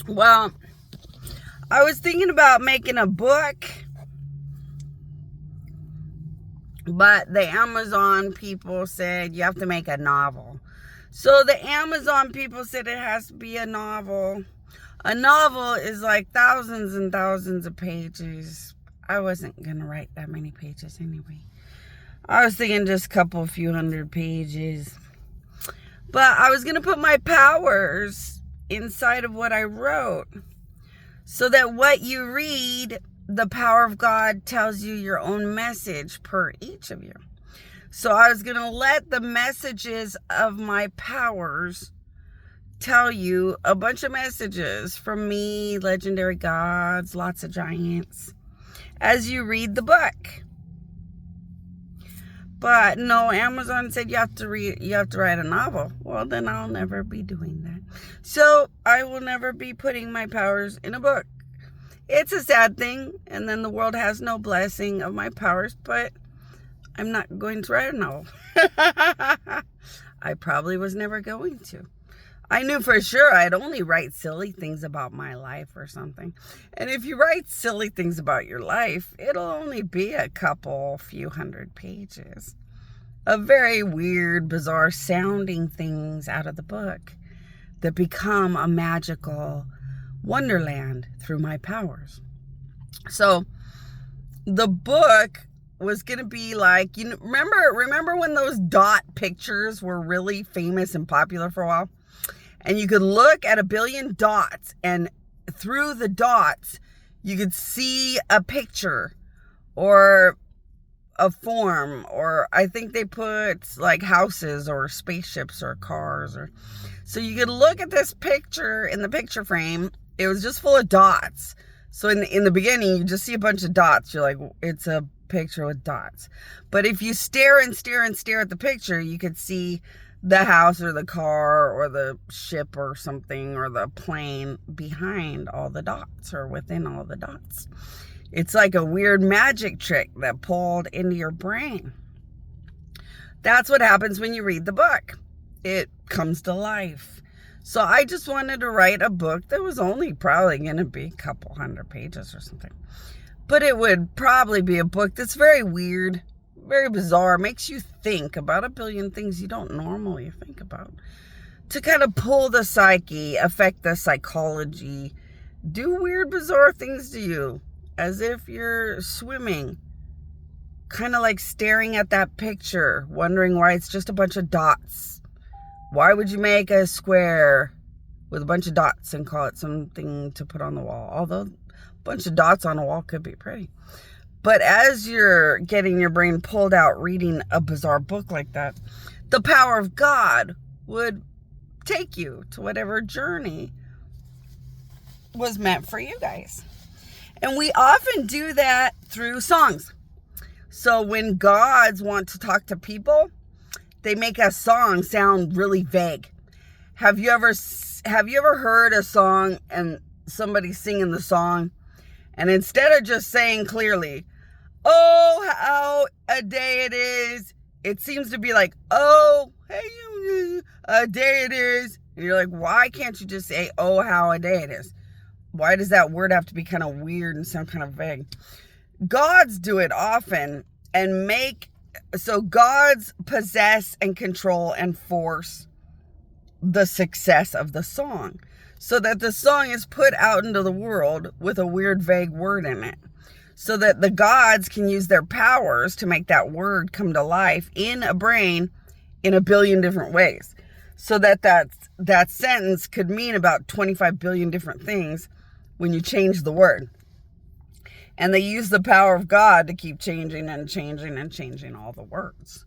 Well, I was thinking about making a book, but the Amazon people said you have to make a novel. So the Amazon people said it has to be a novel. A novel is like thousands and thousands of pages. I wasn't going to write that many pages anyway. I was thinking just a few hundred pages. But I was going to put my powers inside of what I wrote, so that what you read, the power of God tells you your own message per each of you. So I was going to let the messages of my powers tell you a bunch of messages from me, legendary gods, lots of giants, as you read the book. But no, Amazon said you have to write a novel. Well, then I'll never be doing that. So I will never be putting my powers in a book. It's a sad thing, and then the world has no blessing of my powers, but I'm not going to write a novel. I probably was never going to. I knew for sure I'd only write silly things about my life or something. And if you write silly things about your life, it'll only be a few hundred pages of very weird, bizarre sounding things out of the book that become a magical wonderland through my powers. So the book was going to be like, remember when those dot pictures were really famous and popular for a while? And you could look at a billion dots, and through the dots, you could see a picture or a form, or I think they put like houses or spaceships or cars. So you could look at this picture in the picture frame. It was just full of dots. So in the beginning, you just see a bunch of dots. You're like, it's a picture with dots. But if you stare and stare and stare at the picture, you could see the house or the car or the ship or something, or the plane behind all the dots or within all the dots. It's like a weird magic trick that pulled into your brain. That's what happens when you read the book. It comes to life. So I just wanted to write a book that was only probably going to be a couple hundred pages or something. But it would probably be a book that's very weird, very bizarre, makes you think about a billion things you don't normally think about, to kind of pull the psyche, affect the psychology, do weird, bizarre things to you, as if you're swimming, kind of like staring at that picture, wondering why it's just a bunch of dots. Why would you make a square with a bunch of dots and call it something to put on the wall? Although a bunch of dots on a wall could be pretty. But as you're getting your brain pulled out reading a bizarre book like that, the power of God would take you to whatever journey was meant for you guys. And we often do that through songs. So when gods want to talk to people, they make a song sound really vague. Have you ever heard a song and somebody singing the song, and instead of just saying clearly, "Oh, how a day it is," it seems to be like, "Oh, hey, a day it is." And you're like, why can't you just say, "Oh, how a day it is"? Why does that word have to be kind of weird and sound kind of vague? Gods do it often, and so gods possess and control and force the success of the song, so that the song is put out into the world with a weird, vague word in it, so that the gods can use their powers to make that word come to life in a brain in a billion different ways, so that sentence could mean about 25 billion different things when you change the word. And they use the power of God to keep changing and changing and changing all the words.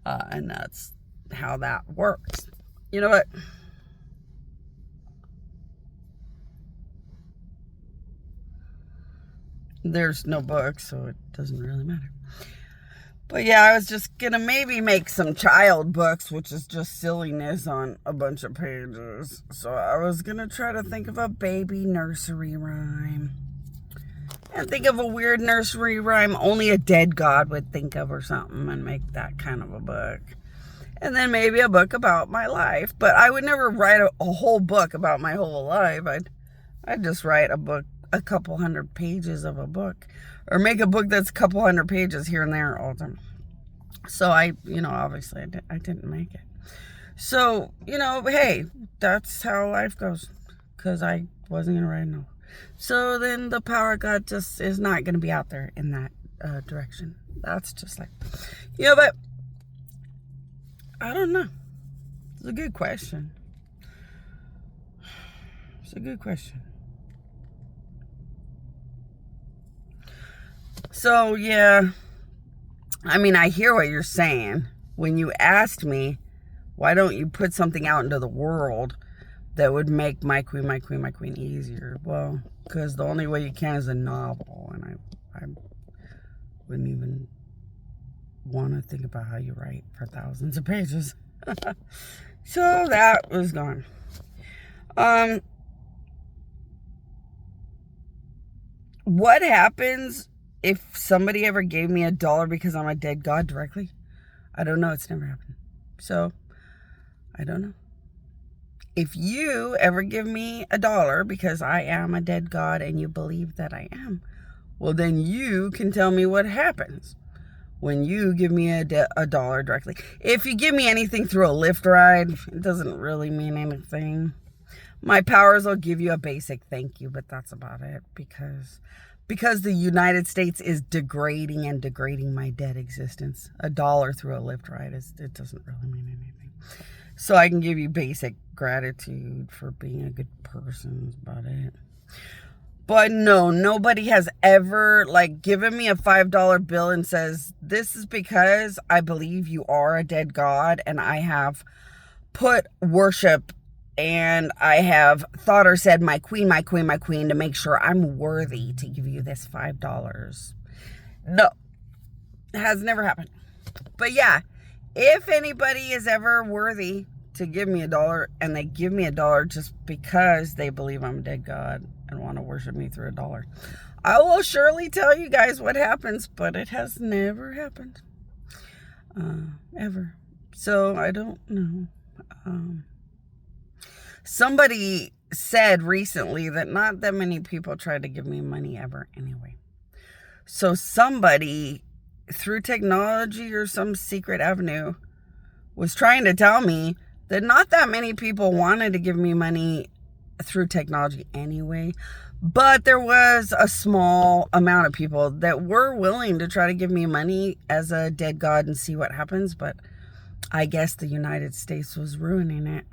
And that's how that works. You know what? There's no book, so it doesn't really matter. But yeah, I was just going to maybe make some child books, which is just silliness on a bunch of pages. So I was going to try to think of a baby nursery rhyme. And think of a weird nursery rhyme only a dead god would think of or something, and make that kind of a book. And then maybe a book about my life. But I would never write a whole book about my whole life. I'd I just write a book, a couple hundred pages of a book, or make a book that's a couple hundred pages here and there all the time. So obviously I didn't make it. So, hey, that's how life goes, because I wasn't going to write a novel. So then the power of God just is not going to be out there in that direction. That's just like, but I don't know. It's a good question. It's a good question. So, yeah, I mean, I hear what you're saying. When you asked me, why don't you put something out into the world that would make my queen easier? Well, because the only way you can is a novel, and I wouldn't even want to think about how you write for thousands of pages. So that was gone. What happens if somebody ever gave me $1 because I'm a dead god directly? I don't know. It's never happened. So, I don't know. If you ever give me $1 because I am a dead god and you believe that I am, well, then you can tell me what happens when you give me $1 directly. If you give me anything through a Lyft ride, it doesn't really mean anything. My powers will give you a basic thank you, but that's about it, because the United States is degrading my dead existence. $1 through a Lyft ride, it doesn't really mean anything. So I can give you basic gratitude for being a good person. That's about it. But no, nobody has ever given me a $5 bill and says, this is because I believe you are a dead god, and I have put worship and I have thought or said my queen to make sure I'm worthy to give you this $5. No, it has never happened. But yeah, if anybody is ever worthy to give me $1 and they give me $1 just because they believe I'm a dead god and want to worship me through $1, I will surely tell you guys what happens, but it has never happened. Ever. So I don't know. Somebody said recently that not that many people try to give me money ever anyway. So somebody, through technology or some secret avenue, was trying to tell me that not that many people wanted to give me money through technology anyway, but there was a small amount of people that were willing to try to give me money as a dead god and see what happens. But I guess the United States was ruining it.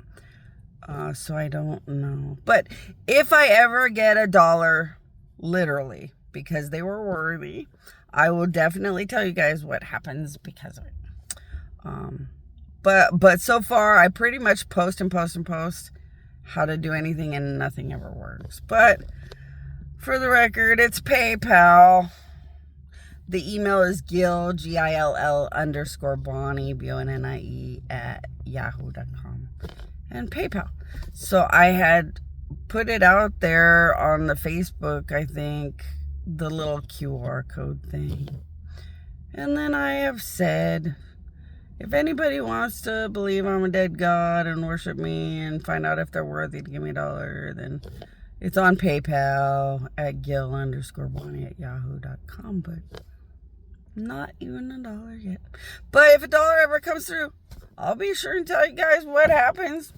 So I don't know. But if I ever get $1, literally, because they were worthy, I will definitely tell you guys what happens because of it. But so far, I pretty much post how to do anything, and nothing ever works. But for the record, it's PayPal. The email is Gill, Gill _Bonnie, BONNIE @yahoo.com. And PayPal. So I had put it out there on the Facebook, I think, the little QR code thing. And then I have said, if anybody wants to believe I'm a dead god and worship me and find out if they're worthy to give me $1, then it's on PayPal at Gill _Bonnie @yahoo.com. But not even $1 yet. But if $1 ever comes through, I'll be sure and tell you guys what happens.